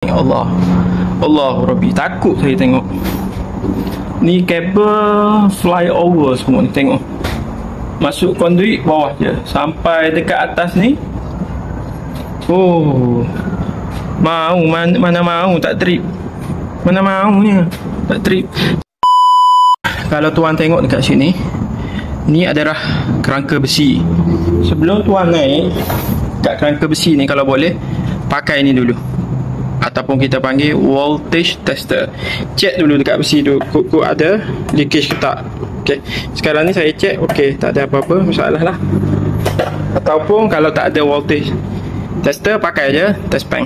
Ya Allah, Allahu Rabbi, takut saya tengok ni kabel flyover semua ni. Tengok masuk konduit bawah je sampai dekat atas ni. Oh, mana mau tak trip, mana maunya tak trip. Kalau tuan tengok dekat sini, ni adalah kerangka besi. Sebelum tuan naik kat kerangka besi ni, kalau boleh pakai ni dulu, ataupun kita panggil voltage tester. Cek dulu dekat besi tu, kok ada leakage ke tak. Okey, sekarang ni saya cek, okey, tak ada apa-apa masalah lah. Ataupun kalau tak ada voltage tester, pakai je test pen.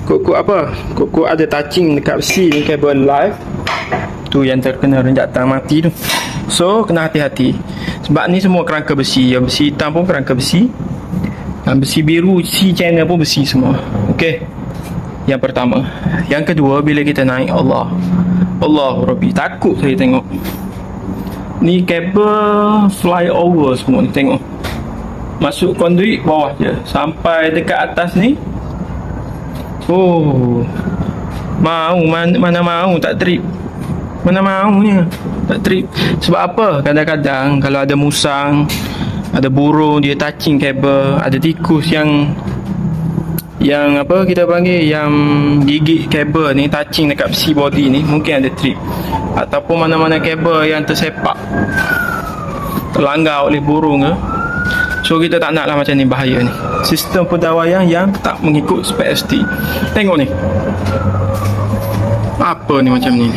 Kok apa, kok ada touching dekat besi ni, kabel live tu yang terkena renjatan mati tu. So kena hati-hati, sebab ni semua kerangka besi. Yang besi hitam pun kerangka besi, dan besi biru C channel pun besi semua. Okey, yang pertama. Yang kedua, bila kita naik, Allahu Rabbi, takut saya tengok ni kabel flyover semua ni. Tengok masuk konduit bawah je sampai dekat atas ni. Oh, mana mau tak trip, mana maunya tak trip. Sebab apa? Kadang-kadang kalau ada musang, ada burung, dia touching kabel, ada tikus yang apa kita panggil, yang gigit kabel ni, touching dekat besi body ni, mungkin ada trip. Ataupun mana-mana kabel yang tersepak, terlanggar oleh burung ke. So kita tak nak lah macam ni, bahaya ni. Sistem pendawaian yang tak mengikut spek ST. Tengok ni, apa ni macam ni.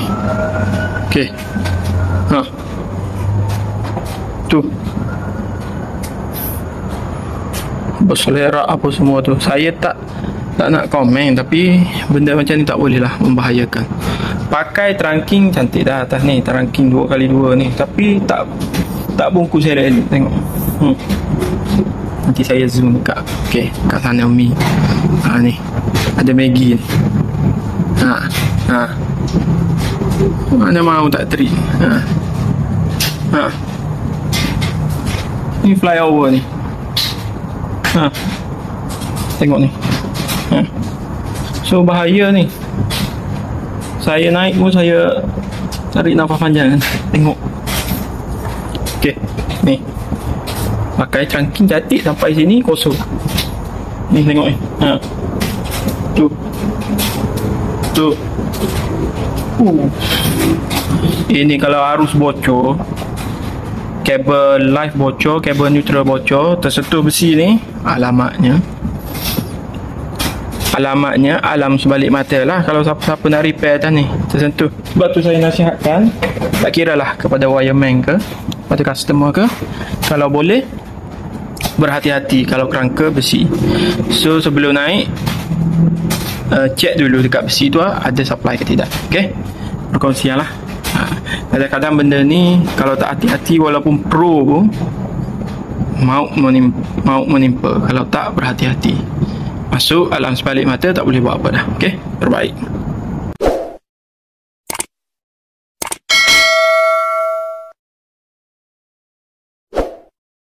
Okey, tu berselerak apa semua tu. Saya tak nak komen, tapi benda macam ni tak boleh lah, membahayakan. Pakai trunking cantik dah atas ni, trunking 2x2 ni, tapi tak bungkus elok-elok. Tengok, nanti saya zoom dekat. Okey, kat sana Mi. Ni ada Maggi ni. Mana mau tak trip. Ni flyover ni. Tengok ni. So bahaya ni. Saya naik pun saya tarik nafas panjang kan. Tengok. Okey, ni pakai trunking cantik sampai sini kosong. Ni tengok ni. Tu. Ini kalau arus bocor, kabel live bocor, kabel neutral bocor, tersentuh besi ni, alamatnya alam sebalik mata lah. Kalau siapa-siapa nak repair atas ni, tersentuh. Sebab tu saya nasihatkan, tak kira lah kepada wireman ke, kepada customer ke, kalau boleh berhati-hati kalau kerangka besi. So sebelum naik, cek dulu dekat besi tu ada supply ke tidak. Okey, perkongsian lah. Kadang-kadang benda ni kalau tak hati-hati, walaupun pro pun maut menimpa kalau tak berhati-hati. Masuk alam sebalik mata, tak boleh buat apa dah. Okey, terbaik.